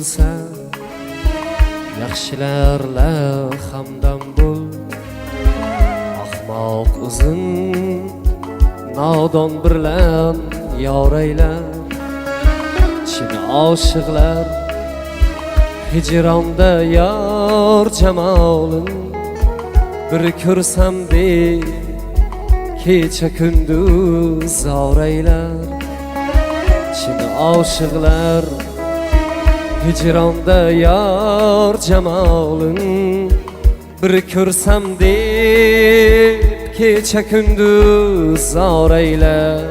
bo'lsa yaxshilarla hamdam bo'l. Ahmoq uzun nodon bilan yoraylar. Chin oshiqlar hijronda yor jamolin bir ko'rsam deb kecha kunduz oraylar. Chin oshiqlar hijronda yor jamolin bir ko'rsam deb kecha kunduz oraylar.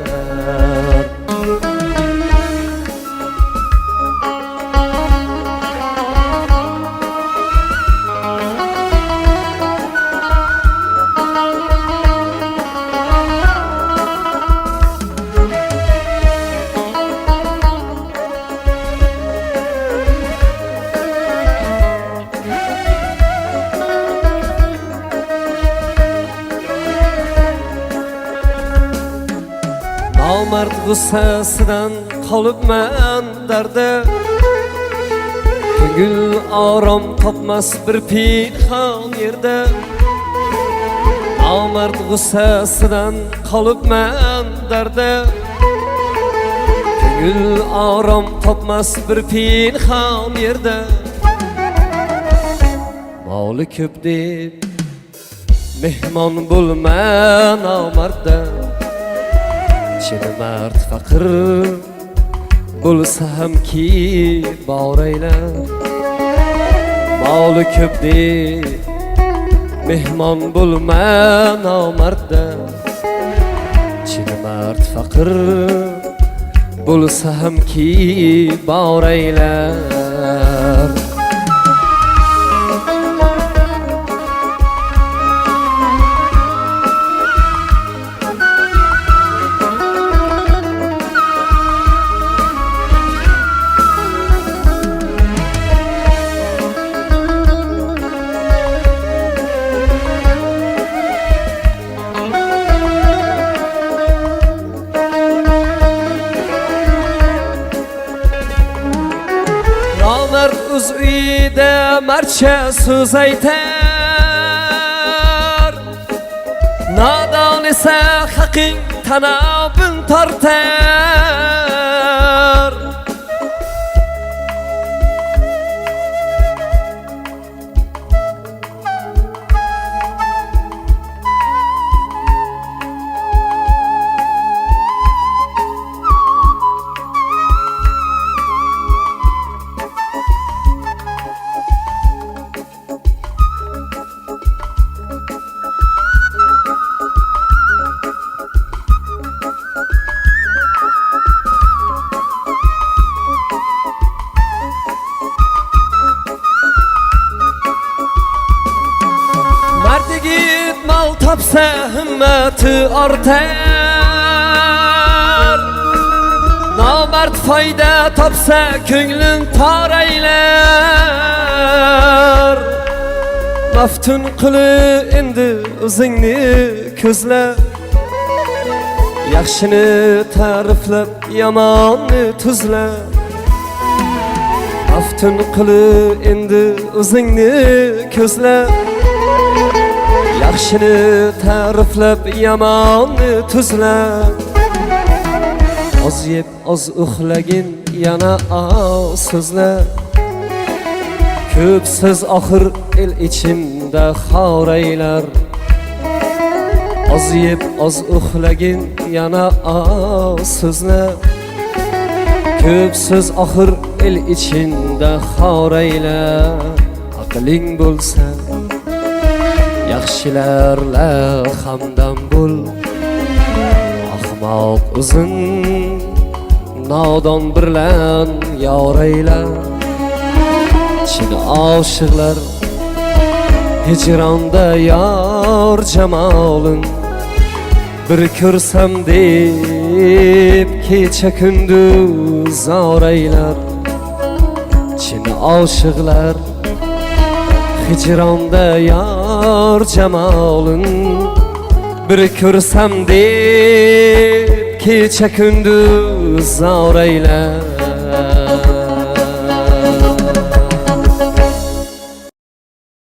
Nomard g'ussasidan qolibman darda, ko'ngil orom topmas bir pinhon yerda. Nomard g'ussasidan qolibman darda, ko'ngil orom topmas bir pinhon yerda. Moli ko'p deb mehmon bo'lma nomardda, chin mard faqir bo'lsa hamki boraylar. Moli ko'p deb mehmon bo'lma nomardda, chin mard faqir bo'lsa hamki boraylar. Nomard o'z uyida marcha so'z aytar, nodon esa haqing tanobin tortar. Yigit mal topsa himmati ortar, nomard foyda topsa ko'nglin toraylar. Maftun qili endi o'zingni ko'zla, yaxshini ta'riflab yomonni tuzla. Maftun qili endi o'zingni ko'zla, yaxshini ta'riflab yomonni tuzla. Oz yeb oz uxlagin yana oz so'zla, ko'p so'z oxir el ichimda xoraylar. Oz yeb oz uxlagin yana oz so'zla, ko'p so'z oxir el ichimda xoraylar. Aqling bo'lsa yaxshilarla hamdam bo'l. Ahmoq uzun nodon bilan yoraylar. Chin oshiqlar hijronda yor jamolin bir ko'rsam deb kecha kunduz oraylar. Chin oshiqlar hicronda yor jamolin bir ko'rsam deb kecha kunduz oraylar.